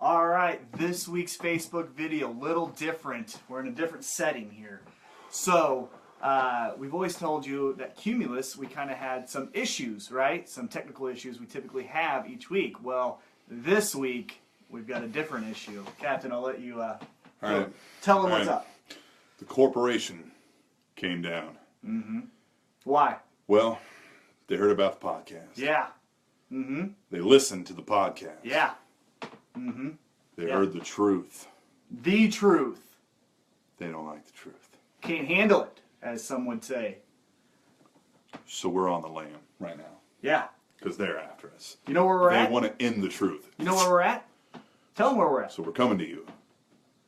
All right, this week's Facebook video, little different. We're in a different setting here. So, we've always told you that Cumulus, we kind of had some issues, right? Some technical issues we typically have each week. Well, this week, we've got a different issue. Captain, I'll let you tell them what's up. The corporation came down. Mm-hmm. Why? Well, they heard about the podcast. Yeah. Mm-hmm. They listened to the podcast. Yeah. Mm-hmm. They heard the truth. The truth. They don't like the truth. Can't handle it, as some would say. So we're on the lam right now. Yeah. Because they're after us. You know where we're at? They want to end the truth. You know where we're at? Tell them where we're at. So we're coming to you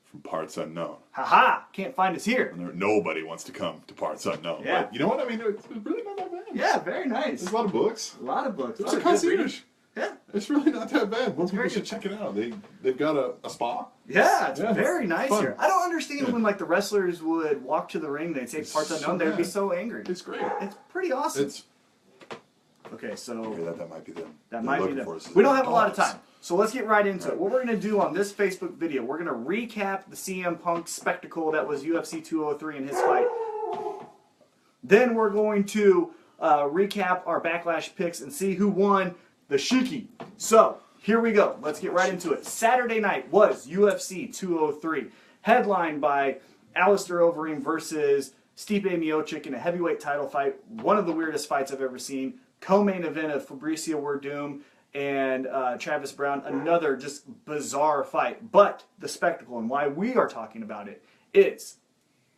from parts unknown. Ha-ha! Can't find us here. And nobody wants to come to parts unknown. Yeah. But you know what? I mean, it's really not that bad. Yeah, very nice. There's a lot of books. A lot of books. It's a concierge. Yeah. It's really not that bad. Most people very should check it out. They've got a spa. Yeah, it's very nice fun. here. I don't understand when like the wrestlers would walk to the ring, they'd say parts unknown, they'd be so angry. It's great. It's pretty awesome. It's okay, so that might be them. that They're might be looking them. for us. We don't have a lot of time, so let's get right into it. Right. What we're going to do on this Facebook video, we're going to recap the CM Punk spectacle that was UFC 203 in his fight. Then we're going to recap our Backlash picks and see who won the Shiki. So, here we go. Let's get right into it. Saturday night was UFC 203, headlined by Alistair Overeem versus Stipe Miocic in a heavyweight title fight. One of the weirdest fights I've ever seen. Co-main event of Fabricio Werdum and Travis Brown. Another just bizarre fight. But the spectacle and why we are talking about it is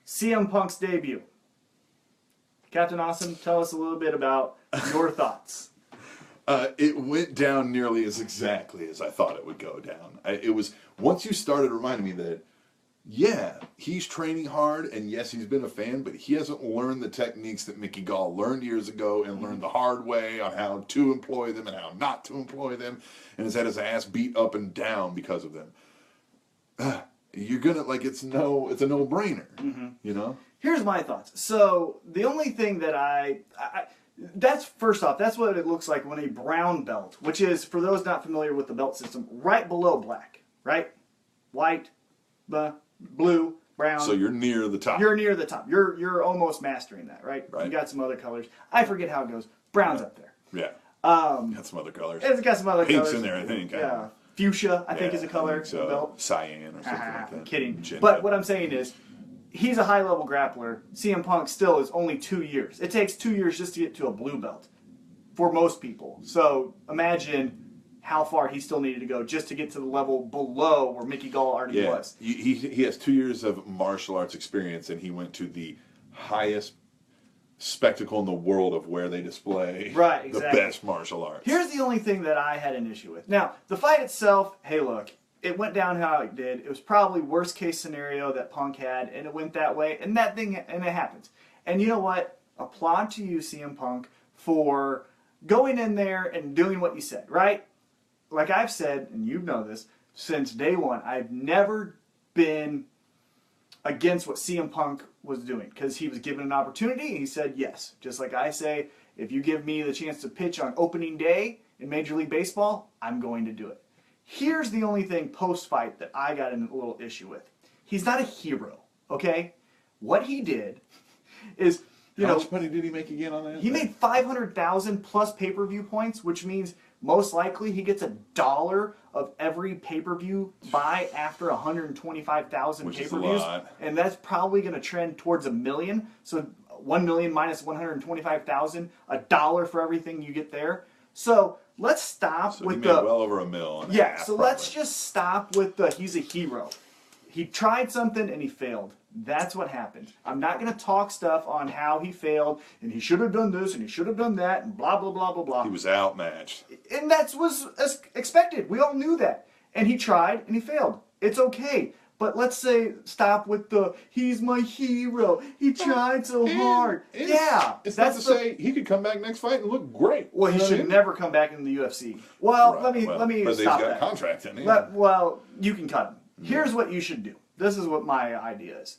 CM Punk's debut. Captain Awesome, tell us a little bit about your thoughts. It went down nearly exactly as I thought it would go down. It was once you started reminding me that, yeah, he's training hard, and yes, he's been a fan, but he hasn't learned the techniques that Mickey Gall learned years ago and learned the hard way on how to employ them and how not to employ them, and has had his ass beat up and down because of them. You're gonna it's a no-brainer, you know. Here's my thoughts. So the only thing that that's first off, that's what it looks like when a brown belt, which is, for those not familiar with the belt system, right below black, right? White, blue, brown. So you're near the top. You're near the top. You're almost mastering that, right? You got some other colors. I forget how it goes. Brown's up there. Yeah. Got some other colors. It's got some other colors. Pink's in there, I think. Yeah. Fuchsia, I think, is a color. So. Belt. Cyan or something like that. I'm kidding. Magenta. But what I'm saying is, he's a high-level grappler. CM Punk still is only 2 years. It takes 2 years just to get to a blue belt for most people. So imagine how far he still needed to go just to get to the level below where Mickey Gall already was. He has 2 years of martial arts experience, and he went to the highest spectacle in the world of where they display the best martial arts. Here's the only thing that I had an issue with. Now, the fight itself, hey, look, it went down how it did. It was probably worst case scenario that Punk had, and it went that way, and it happens. And you know what? Applaud to you, CM Punk, for going in there and doing what you said, right? Like I've said, and you know this, since day one, I've never been against what CM Punk was doing, because he was given an opportunity and he said yes. Just like I say, if you give me the chance to pitch on opening day in Major League Baseball, I'm going to do it. Here's the only thing post-fight that I got in a little issue with. He's not a hero, okay? What he did is, How much money did he make again on that? He made 500,000 plus pay-per-view points, which means most likely he gets $1 of every pay-per-view buy after 125,000 pay-per-views. And that's probably going to trend towards $1 million. So 1 million minus 125,000, $1 for everything you get there. So let's stop with he made well over $1 million. Yeah, so let's just stop with the he's a hero. He tried something and he failed. That's what happened. I'm not going to talk stuff on how he failed and he should have done this and he should have done that and blah, blah, blah, blah, blah. He was outmatched. And that was as expected. We all knew that. And he tried and he failed. It's okay. But let's say stop with the he's my hero. He tried so hard. Yeah. It's not to say he could come back next fight and look great. Well, he should never come back in the UFC. Well, let me stop that. But he's got a contract in. Well, you can cut him. Here's what you should do. This is what my idea is.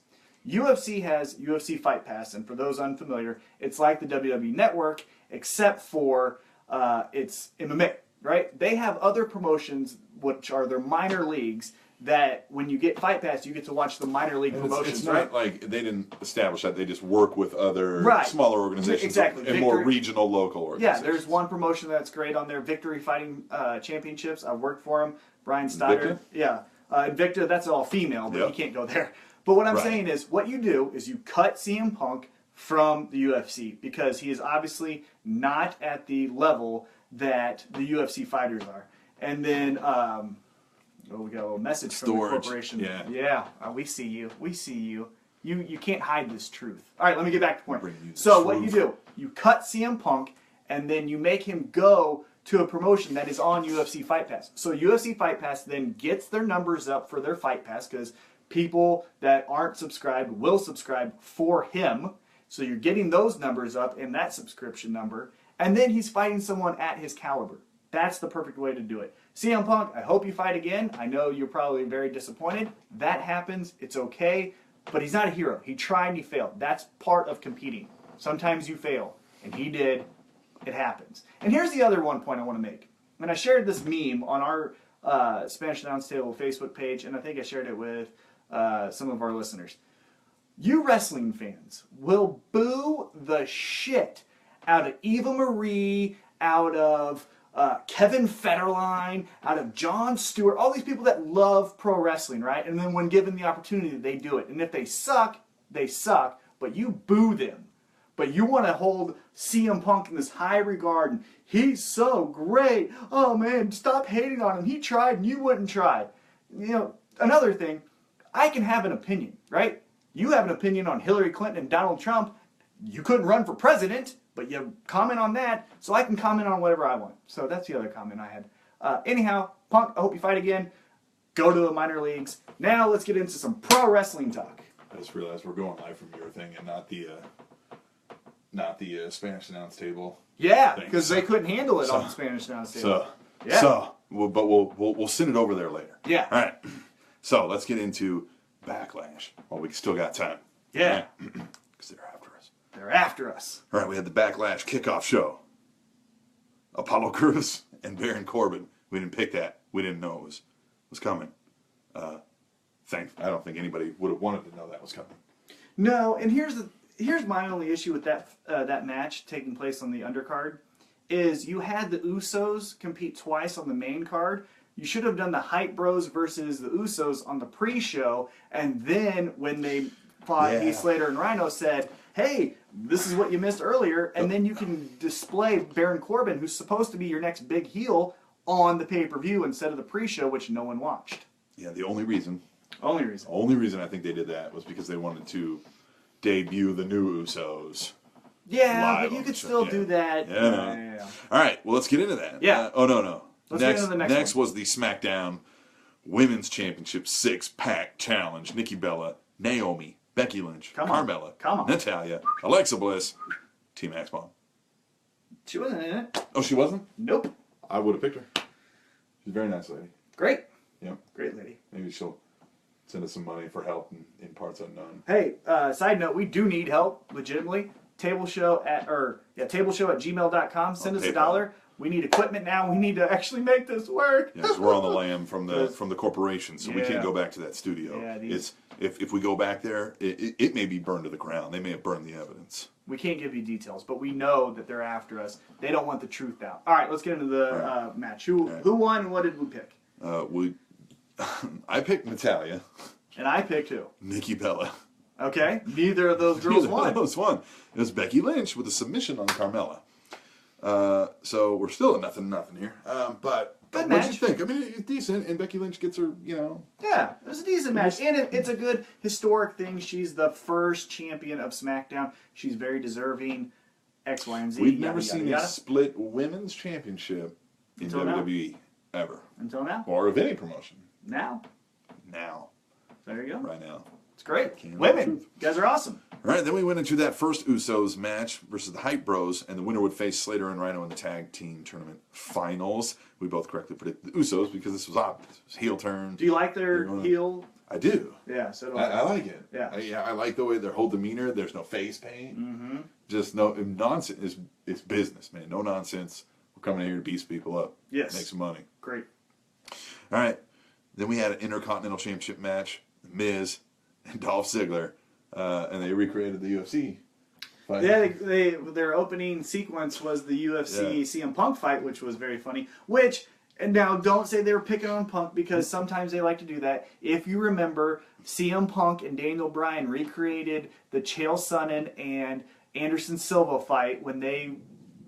UFC has UFC Fight Pass, and for those unfamiliar, it's like the WWE Network, except for it's MMA, right? They have other promotions which are their minor leagues. That when you get Fight Pass, you get to watch the minor league And promotions. it's not like they didn't establish that; they just work with other smaller organizations, exactly, and more regional, local organizations. Yeah, there's one promotion that's great on there, Victory Fighting Championships. I've worked for him, Brian Steiner. Invicta? Yeah, Invicta. That's all female, but he can't go there. But what I'm saying is, what you do is you cut CM Punk from the UFC because he is obviously not at the level that the UFC fighters are, and then. Oh, we got a little message from the corporation. Yeah. We see you. We see you. You can't hide this truth. All right, let me get back to the point. So what you do, you cut CM Punk, and then you make him go to a promotion that is on UFC Fight Pass. So UFC Fight Pass then gets their numbers up for their Fight Pass because people that aren't subscribed will subscribe for him. So you're getting those numbers up in that subscription number, and then he's fighting someone at his caliber. That's the perfect way to do it. CM Punk, I hope you fight again. I know you're probably very disappointed. That happens. It's okay. But he's not a hero. He tried and he failed. That's part of competing. Sometimes you fail. And he did. It happens. And here's the other one point I want to make. And I shared this meme on our Spanish Announce Table Facebook page, and I think I shared it with some of our listeners. You wrestling fans will boo the shit out of Eva Marie, out of Kevin Federline, out of Jon Stewart, all these people that love pro wrestling, right? And then when given the opportunity, they do it. And if they suck, but you boo them. But you want to hold CM Punk in this high regard, and he's so great. Oh man, stop hating on him. He tried and you wouldn't try. You know, another thing, I can have an opinion, right? You have an opinion on Hillary Clinton and Donald Trump. You couldn't run for president. But you comment on that, so I can comment on whatever I want. So that's the other comment I had. Anyhow, Punk, I hope you fight again. Go to the minor leagues. Now let's get into some pro wrestling talk. I just realized we're going live from your thing and not the Spanish Announce Table. Yeah, because they couldn't handle it on the Spanish Announce Table. But we'll send it over there later. Yeah. All right. So let's get into Backlash while we still got time. Yeah. Because they're after us. They're after us. All right, we had the Backlash kickoff show. Apollo Crews and Baron Corbin. We didn't pick that. We didn't know it was coming. I don't think anybody would have wanted to know that was coming. No, and here's my only issue with that match taking place on the undercard is you had the Usos compete twice on the main card. You should have done the Hype Bros versus the Usos on the pre-show, and then when they fought Heath Slater and Rhino said, hey, this is what you missed earlier, and then you can display Baron Corbin, who's supposed to be your next big heel, on the pay-per-view instead of the pre-show, which no one watched. Yeah, the only reason I think they did that was because they wanted to debut the new Usos. Yeah, but you could still do that. Yeah. All right, well, let's get into that. Yeah. No. Let's get into the next one. was the SmackDown Women's Championship 6-Pack Challenge. Nikki Bella, Naomi, Becky Lynch, Carmella, Natalya, Alexa Bliss, Team Max Bomb. She wasn't in it. Oh, she wasn't? Nope. I would have picked her. She's a very nice lady. Great. Yep. Great lady. Maybe she'll send us some money for help in parts unknown. Hey, side note, we do need help, legitimately. Tableshow at gmail.com. Send us $1. We need equipment now. We need to actually make this work. Yes, we're on the lam from the corporation, so we can't go back to that studio. Yeah, if we go back there, it may be burned to the ground. They may have burned the evidence. We can't give you details, but we know that they're after us. They don't want the truth out. All right, let's get into the match. Who won and what did we pick? I picked Natalya. And I picked who? Nikki Bella. Okay, neither of those girls won. Neither of those won. It was Becky Lynch with a submission on Carmella. So we're still at nothing here. But what did you think? I mean, it's decent, and Becky Lynch gets her, Yeah, it was a decent match, and it's a good historic thing. She's the first champion of SmackDown. She's very deserving. X, Y, and Z. We've never seen a split women's championship in WWE ever. Until now. Or of any promotion. Now. There you go. Right now. It's great. Women. You guys are awesome. All right, then we went into that first Usos match versus the Hype Bros, and the winner would face Slater and Rhino in the tag team tournament finals. We both correctly predicted the Usos because this was obvious. It was heel turn. Do you like their heel? I do. Yeah, so do I like it. Yeah. I like the way their whole demeanor. There's no face paint. Mm-hmm. Just no nonsense. It's business, man. No nonsense. We're coming here to beat people up. Yes. Make some money. Great. All right. Then we had an Intercontinental Championship match, Miz and Dolph Ziggler, and they recreated the UFC fight. Yeah, their opening sequence was the UFC CM Punk fight, which was very funny. And now don't say they were picking on Punk because sometimes they like to do that. If you remember, CM Punk and Daniel Bryan recreated the Chael Sonnen and Anderson Silva fight when they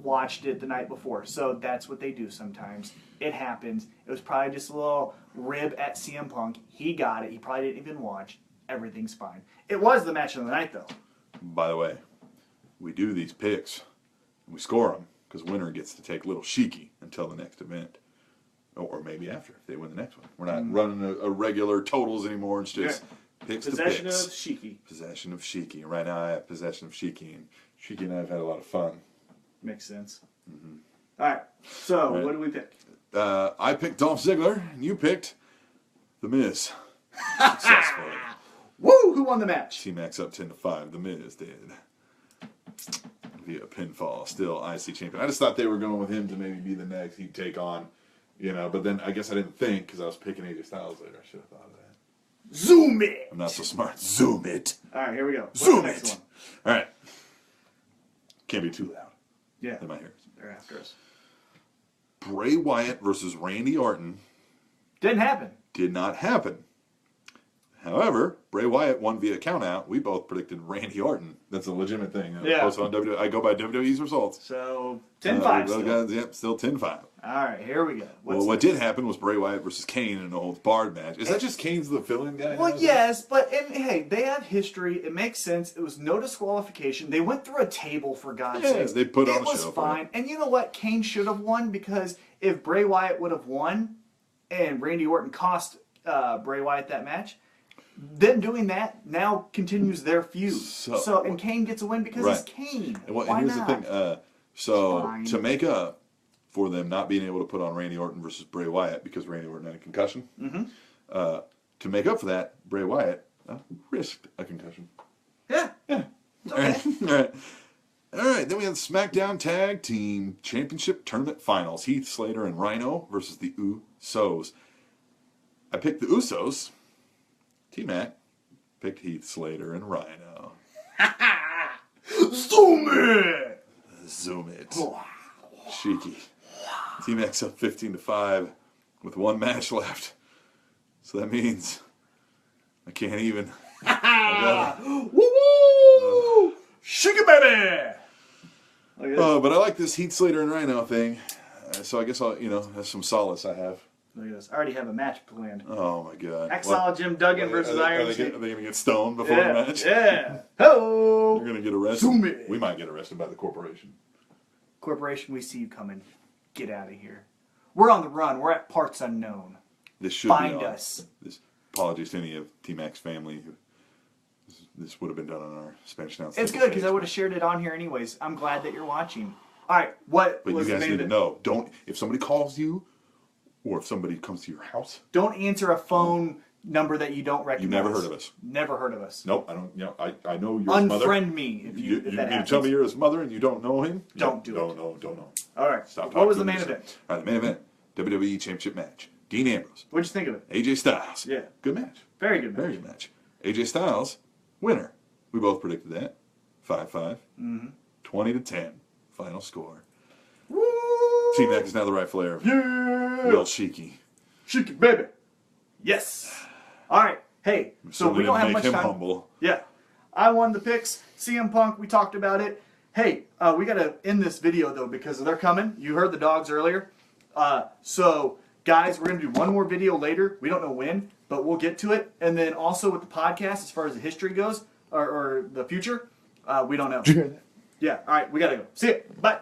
watched it the night before. So that's what they do sometimes. It happens. It was probably just a little rib at CM Punk. He got it. He probably didn't even watch. Everything's fine. It was the match of the night, though. By the way, we do these picks, and we score them, because winner gets to take Little Sheiky until the next event. Or maybe after, if they win the next one. We're not running a regular totals anymore. It's just picks to picks. Possession of Sheiky. Possession of Sheiky. Right now I have possession of Sheiky, and Sheiky and I have had a lot of fun. Makes sense. Mm-hmm. All right. So, what do we pick? I picked Dolph Ziggler, and you picked The Miz. Successfully. Woo! Who won the match? T-Max up 10-5. The Miz did. Via pinfall. Still IC champion. I just thought they were going with him to maybe be the next he'd take on. But then I guess I didn't think because I was picking AJ Styles later. I should have thought of that. Zoom it! I'm not so smart. Zoom it. All right, here we go. What's Zoom the next it. one? All right. Can't be too loud. Yeah. In my ears. They're after us. Bray Wyatt versus Randy Orton. Didn't happen. Did not happen. However, Bray Wyatt won via countout. We both predicted Randy Orton. That's a legitimate thing. Posted on WWE. I go by WWE's results. So, 10-5 still. Yep, still 10-5. All right, here we go. What did happen was Bray Wyatt versus Kane in an old barred match. Is that just Kane's the fill-in guy? Well, yes, but hey, they have history. It makes sense. It was no disqualification. They went through a table, for God's sake. They put on a show. It was fine. And you know what? Kane should have won because if Bray Wyatt would have won and Randy Orton cost Bray Wyatt that match, them doing that now continues their feud. And Kane gets a win because he's Kane. And Why here's not? the thing. To make up for them not being able to put on Randy Orton versus Bray Wyatt because Randy Orton had a concussion, to make up for that, Bray Wyatt risked a concussion. Yeah. Okay. All right. Then we have the SmackDown Tag Team Championship Tournament Finals. Heath Slater and Rhino versus the Usos. I picked the Usos. T-Mac picked Heath Slater and Rhino. Zoom it! Zoom it. Cheeky. T-Mac's up 15-5 with one match left. So that means I can't even. Woo! Shake it, baby! But I like this Heath Slater and Rhino thing. So I guess I'll, that's some solace I have. Look at this. I already have a match planned. Oh my God! Exile Jim Duggan versus Iron Sheik. Are they gonna get stoned before the match? Yeah. Ho! They're gonna get arrested. We might get arrested by the corporation. Corporation, we see you coming. Get out of here. We're on the run. We're at parts unknown. This should Find be on. us. Apologies to any of T-Mac's family. This would have been done on our Spanish Announce. It's good because I would have shared it on here anyways. I'm glad that you're watching. All right, what? But was you guys the need to know. If somebody calls you. Or if somebody comes to your house. Don't answer a phone number that you don't recognize. You never heard of us. Never heard of us. Nope, I don't. I know you're his mother. Unfriend me if you if that you happens. tell me you're his mother and you don't know him. Don't do it. Don't know. All right. Stop. What was the main event? All right, the main event: WWE Championship match. Dean Ambrose. What'd you think of it? AJ Styles. Yeah. Good match. Very good match. Very good match. AJ Styles, winner. We both predicted that. 5-5. 20-10. Final score. Woo! T-Mac is now the rightful heir. Yeah. Real cheeky. Cheeky baby. Yes. All right. Hey, so we don't have much time. Humble. Yeah. I won the picks. CM Punk, we talked about it. Hey, we got to end this video, though, because they're coming. You heard the dogs earlier. So, guys, we're going to do one more video later. We don't know when, but we'll get to it. And then also with the podcast, as far as the history goes, or the future, we don't know. Did you hear that? Yeah. All right. We got to go. See ya. Bye.